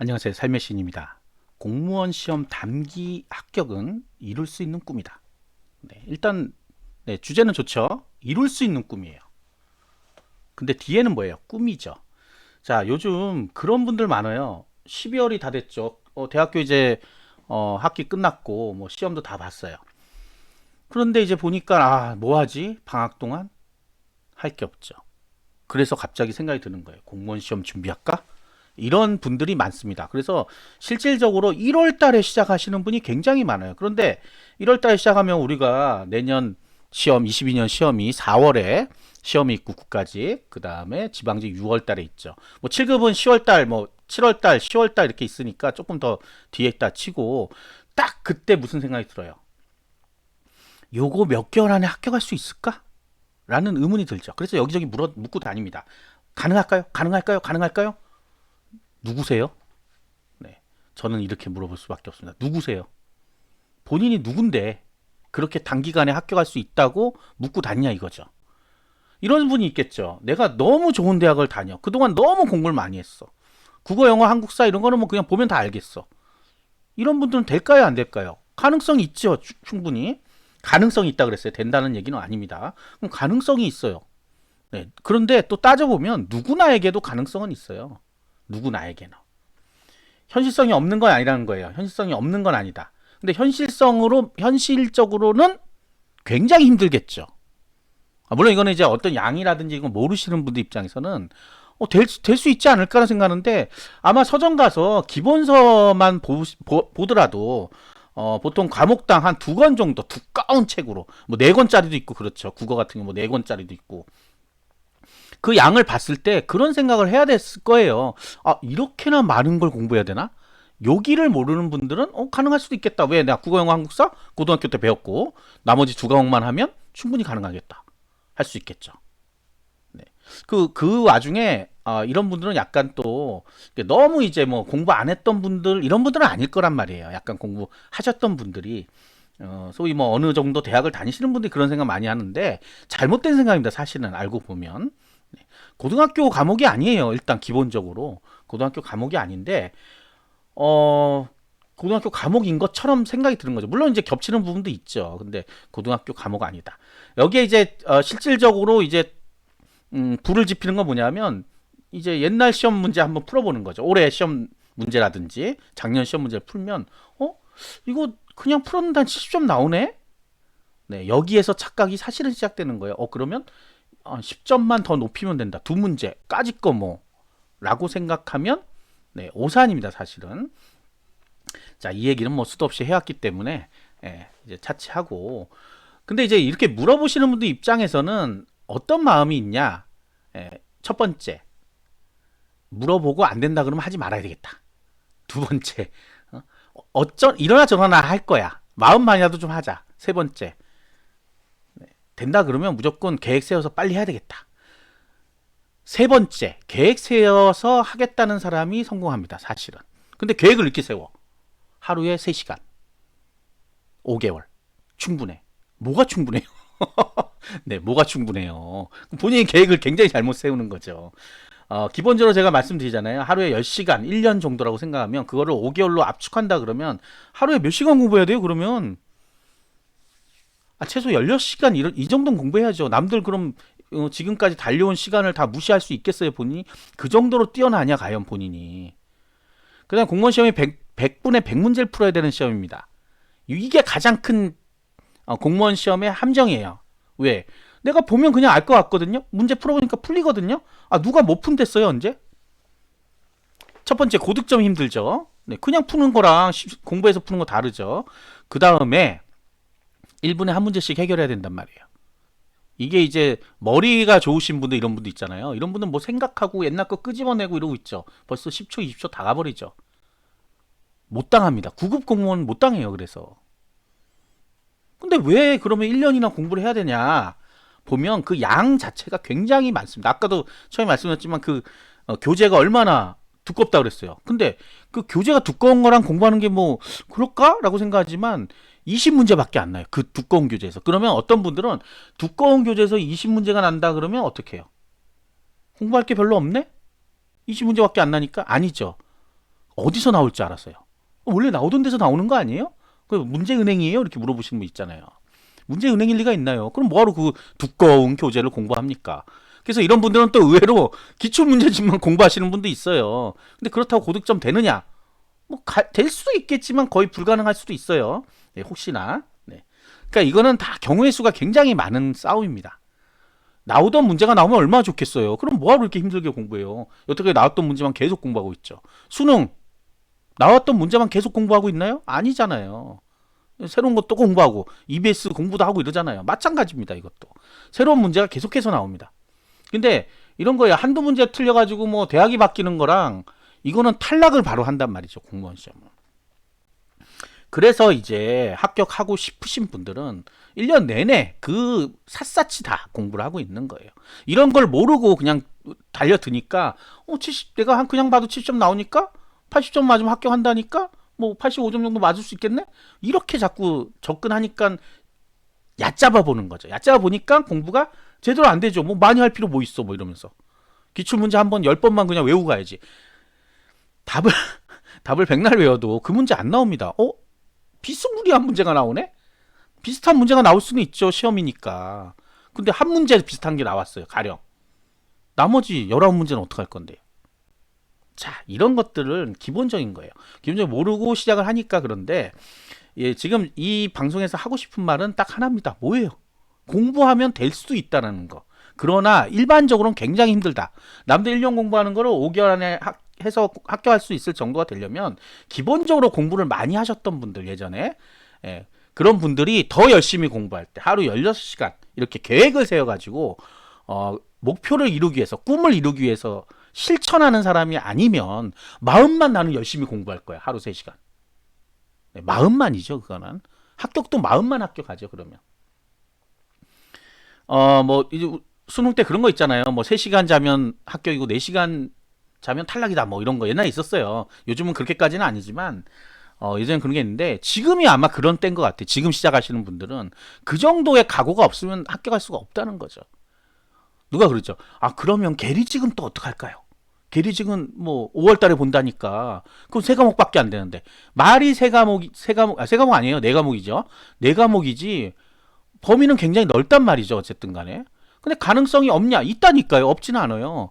안녕하세요. 삶의 신입니다. 공무원 시험 단기 합격은 이룰 수 있는 꿈이다. 네, 일단 주제는 좋죠. 이룰 수 있는 꿈이에요. 근데 뒤에는 뭐예요? 꿈이죠. 자, 요즘 그런 분들 많아요. 12월이 다 됐죠. 대학교 이제 학기 끝났고 뭐 시험도 다 봤어요. 그런데 이제 보니까 뭐 하지? 방학 동안 할 게 없죠. 그래서 갑자기 생각이 드는 거예요. 공무원 시험 준비할까? 이런 분들이 많습니다. 그래서 실질적으로 1월 달에 시작하시는 분이 굉장히 많아요. 그런데 1월 달에 시작하면 우리가 내년 시험, 22년 시험이 4월에 시험이 있고 국가직, 그 다음에 지방직 6월 달에 있죠. 뭐 7급은 10월 달, 뭐 7월 달, 10월 달 이렇게 있으니까 조금 더 뒤에 있다 치고 딱 그때 무슨 생각이 들어요. 요거 몇 개월 안에 합격할 수 있을까? 라는 의문이 들죠. 그래서 여기저기 묻고 다닙니다. 가능할까요? 가능할까요? 가능할까요? 누구세요? 네. 저는 이렇게 물어볼 수밖에 없습니다. 누구세요? 본인이 누군데 그렇게 단기간에 합격할 수 있다고 묻고 다니냐 이거죠. 이런 분이 있겠죠. 내가 너무 좋은 대학을 다녀. 그동안 너무 공부를 많이 했어. 국어, 영어, 한국사 이런 거는 뭐 그냥 보면 다 알겠어. 이런 분들은 될까요? 안 될까요? 가능성이 있죠. 충분히. 가능성이 있다 그랬어요. 된다는 얘기는 아닙니다. 그럼 가능성이 있어요. 네. 그런데 또 따져보면 누구나에게도 가능성은 있어요. 누구나에게는. 현실성이 없는 건 아니라는 거예요. 현실성이 없는 건 아니다. 근데 현실적으로는 굉장히 힘들겠죠. 물론 이거는 이제 어떤 양이라든지 이건 모르시는 분들 입장에서는 될 수 있지 않을까라는 생각하는데 아마 서점 가서 기본서만 보더라도 보통 과목당 한 두 권 정도 두꺼운 책으로 뭐 네 권짜리도 있고 그렇죠. 국어 같은 경우 뭐 네 권짜리도 있고 그 양을 봤을 때 그런 생각을 해야 됐을 거예요. 이렇게나 많은 걸 공부해야 되나? 여기를 모르는 분들은 가능할 수도 있겠다. 왜? 내가 국어, 영어, 한국사 고등학교 때 배웠고 나머지 두 과목만 하면 충분히 가능하겠다. 할 수 있겠죠. 네. 그 와중에 이런 분들은 약간 또 너무 이제 뭐 공부 안 했던 분들 이런 분들은 아닐 거란 말이에요. 약간 공부하셨던 분들이 소위 뭐 어느 정도 대학을 다니시는 분들이 그런 생각 많이 하는데 잘못된 생각입니다. 사실은 알고 보면. 네. 고등학교 과목이 아니에요. 일단 기본적으로 고등학교 과목이 아닌데 어 고등학교 과목인 것처럼 생각이 드는 거죠. 물론 이제 겹치는 부분도 있죠. 근데 고등학교 과목 아니다. 여기에 이제 실질적으로 이제 불을 지피는 건 뭐냐면 이제 옛날 시험 문제 한번 풀어보는 거죠. 올해 시험 문제라든지 작년 시험 문제를 풀면 이거 그냥 풀었는데 한 70점 나오네. 네, 여기에서 착각이 사실은 시작되는 거예요. 그러면 10점만 더 높이면 된다. 두 문제까지 거 뭐. 라고 생각하면 네, 오산입니다, 사실은. 자, 이 얘기는 뭐 수도 없이 해왔기 때문에 이제 차치하고. 근데 이제 이렇게 물어보시는 분들 입장에서는 어떤 마음이 있냐? 첫 번째, 물어보고 안 된다 그러면 하지 말아야 되겠다. 두 번째, 이러나 저러나 할 거야. 마음만이라도 좀 하자. 세 번째, 된다 그러면 무조건 계획 세워서 빨리 해야 되겠다. 세 번째, 계획 세워서 하겠다는 사람이 성공합니다, 사실은. 근데 계획을 이렇게 세워. 하루에 3시간, 5개월. 충분해. 뭐가 충분해요? 네, 뭐가 충분해요? 본인의 계획을 굉장히 잘못 세우는 거죠. 기본적으로 제가 말씀드리잖아요. 하루에 10시간, 1년 정도라고 생각하면 그거를 5개월로 압축한다 그러면 하루에 몇 시간 공부해야 돼요? 그러면 최소 16시간 이 정도는 공부해야죠. 남들 그럼 지금까지 달려온 시간을 다 무시할 수 있겠어요, 본인이? 그 정도로 뛰어나냐, 과연 본인이. 그다음 공무원 시험이 100분에 100문제를 풀어야 되는 시험입니다. 이게 가장 큰 공무원 시험의 함정이에요. 왜? 내가 보면 그냥 알 것 같거든요. 문제 풀어보니까 풀리거든요. 누가 못 푼댔어요, 언제? 첫 번째, 고득점 힘들죠. 네, 그냥 푸는 거랑 공부해서 푸는 거 다르죠. 그 다음에 1분에 한 문제씩 해결해야 된단 말이에요. 이게 이제 머리가 좋으신 분들 이런 분들 있잖아요. 이런 분들 뭐 생각하고 옛날 거 끄집어내고 이러고 있죠. 벌써 10초, 20초 다 가버리죠. 못 당합니다. 9급 공무원 못 당해요. 그래서. 근데 왜 그러면 1년이나 공부를 해야 되냐? 보면 그 양 자체가 굉장히 많습니다. 아까도 처음에 말씀드렸지만 그 교재가 얼마나 두껍다 그랬어요. 근데 그 교재가 두꺼운 거랑 공부하는 게 뭐 그럴까라고 생각하지만 20문제밖에 안 나요. 그 두꺼운 교재에서. 그러면 어떤 분들은 두꺼운 교재에서 20문제가 난다 그러면 어떻게 해요? 공부할 게 별로 없네? 20문제밖에 안 나니까? 아니죠. 어디서 나올 줄 알았어요? 원래 나오던 데서 나오는 거 아니에요? 그 문제은행이에요? 이렇게 물어보시는 분 있잖아요. 문제은행일 리가 있나요? 그럼 뭐하러 그 두꺼운 교재를 공부합니까? 그래서 이런 분들은 또 의외로 기출문제집만 공부하시는 분도 있어요. 근데 그렇다고 고득점 되느냐? 뭐 될 수도 있겠지만 거의 불가능할 수도 있어요. 네, 혹시나. 네. 그러니까 이거는 다 경우의 수가 굉장히 많은 싸움입니다. 나오던 문제가 나오면 얼마나 좋겠어요. 그럼 뭐하러 이렇게 힘들게 공부해요? 여태까지 나왔던 문제만 계속 공부하고 있죠. 수능 나왔던 문제만 계속 공부하고 있나요? 아니잖아요. 새로운 것도 공부하고 EBS 공부도 하고 이러잖아요. 마찬가지입니다. 이것도 새로운 문제가 계속해서 나옵니다. 근데 이런 거에 한두 문제 틀려가지고 뭐 대학이 바뀌는 거랑 이거는 탈락을 바로 한단 말이죠. 공무원 시험은. 그래서 이제 합격하고 싶으신 분들은 1년 내내 그 샅샅이 다 공부를 하고 있는 거예요. 이런 걸 모르고 그냥 달려드니까 70, 내가 그냥 봐도 70점 나오니까 80점 맞으면 합격한다니까 뭐 85점 정도 맞을 수 있겠네? 이렇게 자꾸 접근하니까 얕잡아 보는 거죠. 얕잡아 보니까 공부가 제대로 안 되죠. 뭐 많이 할 필요 뭐 있어 뭐 이러면서. 기출문제 한번 10번만 그냥 외우고 가야지. 답을 답을 백날 외워도 그 문제 안 나옵니다. 비스무리한 문제가 나오네? 비슷한 문제가 나올 수는 있죠. 시험이니까. 근데 한 문제 비슷한 게 나왔어요. 가령. 나머지 19문제는 어떡할 건데요? 자, 이런 것들은 기본적인 거예요. 기본적으로 모르고 시작을 하니까 그런데 예, 지금 이 방송에서 하고 싶은 말은 딱 하나입니다. 뭐예요? 공부하면 될 수도 있다는 거. 그러나 일반적으로는 굉장히 힘들다. 남들 1년 공부하는 거를 5개월 안에 해서 합격할 수 있을 정도가 되려면 기본적으로 공부를 많이 하셨던 분들 예전에 예, 그런 분들이 더 열심히 공부할 때 하루 16시간 이렇게 계획을 세워가지고 목표를 이루기 위해서 꿈을 이루기 위해서 실천하는 사람이 아니면 마음만 나는 열심히 공부할 거야. 하루 3시간. 네, 마음만이죠. 그거는. 합격도 마음만 합격하죠. 그러면. 뭐 이제 수능 때 그런 거 있잖아요. 뭐 3시간 자면 합격이고 4시간 자면 탈락이다. 뭐 이런 거 옛날에 있었어요. 요즘은 그렇게까지는 아니지만 예전에 그런 게 있는데 지금이 아마 그런 때인 것 같아요. 지금 시작하시는 분들은 그 정도의 각오가 없으면 합격할 수가 없다는 거죠. 누가 그러죠? 아 그러면 계리직은 또 어떡할까요? 계리직은 뭐 5월 달에 본다니까. 그럼 3과목밖에 안 되는데. 말이 3과목 아니에요. 4과목이죠. 4과목이지. 범위는 굉장히 넓단 말이죠. 어쨌든 간에. 근데 가능성이 없냐? 있다니까요. 없지는 않아요.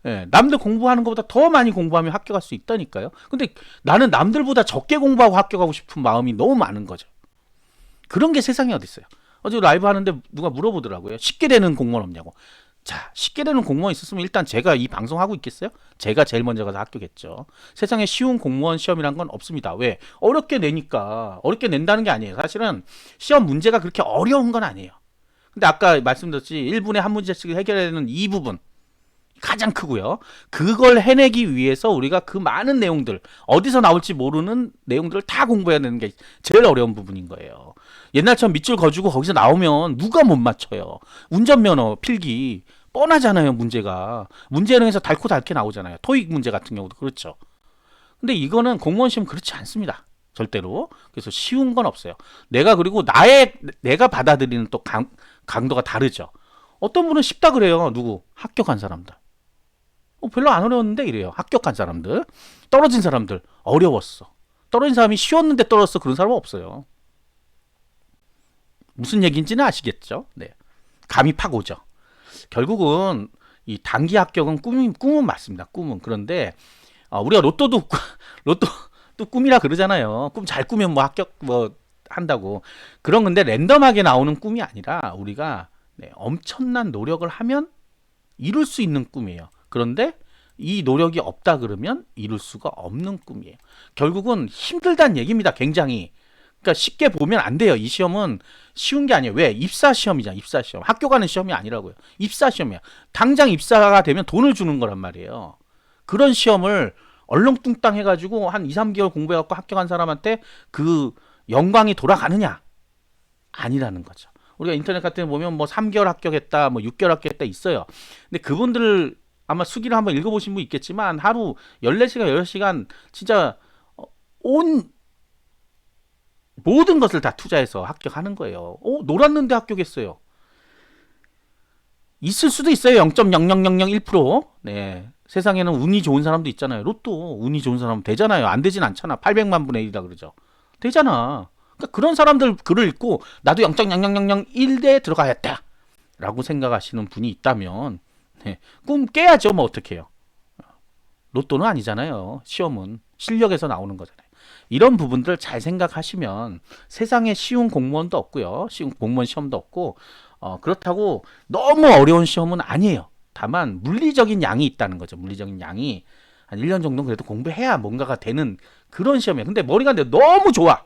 예, 남들 공부하는 것보다 더 많이 공부하면 합격할 수 있다니까요. 근데 나는 남들보다 적게 공부하고 합격하고 싶은 마음이 너무 많은 거죠. 그런 게 세상에 어디 있어요. 어제 라이브 하는데 누가 물어보더라고요. 쉽게 되는 공무원 없냐고. 자, 쉽게 되는 공무원 있었으면 일단 제가 이 방송하고 있겠어요? 제가 제일 먼저 가서 합격했죠. 세상에 쉬운 공무원 시험이란 건 없습니다. 왜? 어렵게 내니까. 어렵게 낸다는 게 아니에요. 사실은 시험 문제가 그렇게 어려운 건 아니에요. 근데 아까 말씀드렸지 1분에 한 문제씩 해결해야 되는 이 부분 가장 크고요. 그걸 해내기 위해서 우리가 그 많은 내용들 어디서 나올지 모르는 내용들을 다 공부해야 되는 게 제일 어려운 부분인 거예요. 옛날처럼 밑줄 그어주고 거기서 나오면 누가 못 맞춰요. 운전면허 필기 뻔하잖아요. 문제가 문제은행에서 달고 달게 나오잖아요. 토익 문제 같은 경우도 그렇죠. 근데 이거는 공무원 시험 그렇지 않습니다. 절대로. 그래서 쉬운 건 없어요. 그리고 내가 받아들이는 또 강도가 다르죠. 어떤 분은 쉽다 그래요. 누구? 합격한 사람들. 별로 안 어려웠는데 이래요. 합격한 사람들. 떨어진 사람들 어려웠어. 떨어진 사람이 쉬웠는데 떨어졌어. 그런 사람은 없어요. 무슨 얘기인지는 아시겠죠? 네. 감이 팍 오죠. 결국은 이 단기 합격은 꿈은 맞습니다. 꿈은. 그런데 우리가 로또도 꿈이라 그러잖아요. 꿈 잘 꾸면 뭐 합격 뭐 한다고. 그런 건데 랜덤하게 나오는 꿈이 아니라 우리가 엄청난 노력을 하면 이룰 수 있는 꿈이에요. 그런데 이 노력이 없다 그러면 이룰 수가 없는 꿈이에요. 결국은 힘들다는 얘기입니다. 굉장히. 그러니까 쉽게 보면 안 돼요. 이 시험은 쉬운 게 아니에요. 왜? 입사 시험이잖아. 입사 시험. 학교 가는 시험이 아니라고요. 입사 시험이야. 당장 입사가 되면 돈을 주는 거란 말이에요. 그런 시험을 얼렁뚱땅 해가지고 한 2, 3개월 공부해갖고 합격한 사람한테 그 영광이 돌아가느냐? 아니라는 거죠. 우리가 인터넷 같은 데 보면 뭐 3개월 합격했다, 뭐 6개월 합격했다 있어요. 근데 그분들 아마 수기를 한번 읽어보신 분 있겠지만 하루 14시간, 16시간 진짜 온 모든 것을 다 투자해서 합격하는 거예요. 놀았는데 합격했어요. 있을 수도 있어요. 0.00001%. 네. 세상에는 운이 좋은 사람도 있잖아요. 로또 운이 좋은 사람은 되잖아요. 안 되진 않잖아. 800만 분의 1이라 그러죠. 되잖아. 그러니까 그런 사람들 글을 읽고 나도 0.0001대 들어가야겠다 라고 생각하시는 분이 있다면 네, 꿈 깨야죠. 뭐 어떡해요. 로또는 아니잖아요. 시험은 실력에서 나오는 거잖아요. 이런 부분들 잘 생각하시면 세상에 쉬운 공무원도 없고요. 쉬운 공무원 시험도 없고 그렇다고 너무 어려운 시험은 아니에요. 다만 물리적인 양이 있다는 거죠. 물리적인 양이 한 1년 정도 그래도 공부해야 뭔가가 되는 그런 시험이에요. 근데 머리가 너무 좋아.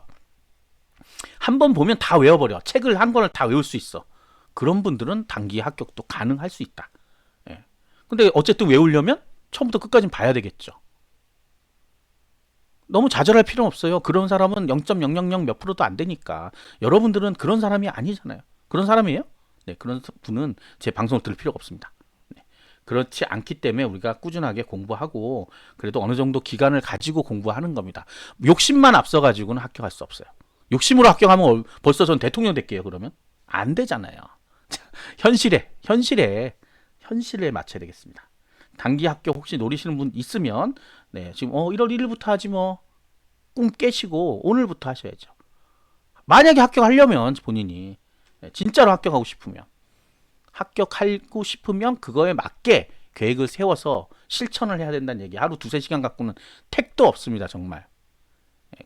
한 번 보면 다 외워버려. 책을 한 권을 다 외울 수 있어. 그런 분들은 단기 합격도 가능할 수 있다. 예. 근데 어쨌든 외우려면 처음부터 끝까지 봐야 되겠죠. 너무 좌절할 필요는 없어요. 그런 사람은 0.000 몇 프로도 안 되니까. 여러분들은 그런 사람이 아니잖아요. 그런 사람이에요? 네, 그런 분은 제 방송을 들을 필요가 없습니다. 네, 그렇지 않기 때문에 우리가 꾸준하게 공부하고 그래도 어느 정도 기간을 가지고 공부하는 겁니다. 욕심만 앞서가지고는 합격할 수 없어요. 욕심으로 합격하면 벌써 전 대통령 될게요. 그러면 안 되잖아요. 현실에 맞춰야 되겠습니다. 단기 합격 혹시 노리시는 분 있으면 네, 지금 1월 1일부터 하지 뭐 꿈 깨시고 오늘부터 하셔야죠. 만약에 합격하려면 본인이 진짜로 합격하고 싶으면 그거에 맞게 계획을 세워서 실천을 해야 된다는 얘기. 하루 두세 시간 갖고는 택도 없습니다. 정말.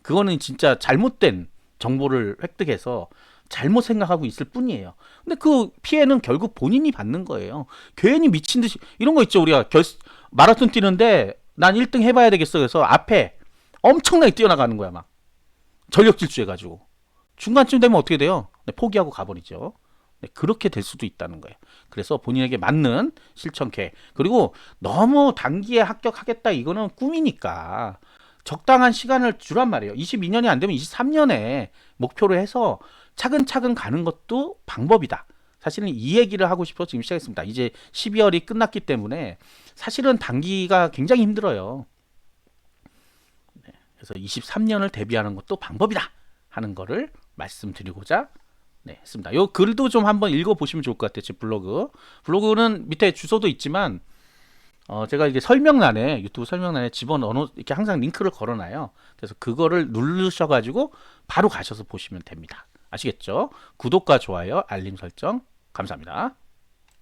그거는 진짜 잘못된 정보를 획득해서 잘못 생각하고 있을 뿐이에요. 근데 그 피해는 결국 본인이 받는 거예요. 괜히 미친 듯이 이런 거 있죠. 우리가 마라톤 뛰는데 난 1등 해봐야 되겠어. 그래서 앞에 엄청나게 뛰어나가는 거야. 막 전력 질주해가지고 중간쯤 되면 어떻게 돼요? 네, 포기하고 가버리죠. 네, 그렇게 될 수도 있다는 거예요. 그래서 본인에게 맞는 실천 계획. 그리고 너무 단기에 합격하겠다 이거는 꿈이니까 적당한 시간을 주란 말이에요. 22년이 안 되면 23년에 목표를 해서 차근차근 가는 것도 방법이다. 사실은 이 얘기를 하고 싶어서 지금 시작했습니다. 이제 12월이 끝났기 때문에 사실은 단기가 굉장히 힘들어요. 네, 그래서 23년을 대비하는 것도 방법이다 하는 거를 말씀드리고자 네, 했습니다. 요 글도 좀 한번 읽어보시면 좋을 것 같아요. 제 블로그는 밑에 주소도 있지만 제가 이게 설명란에 유튜브 설명란에 집어넣어 이렇게 항상 링크를 걸어놔요. 그래서 그거를 누르셔가지고 바로 가셔서 보시면 됩니다. 아시겠죠? 구독과 좋아요, 알림 설정 감사합니다.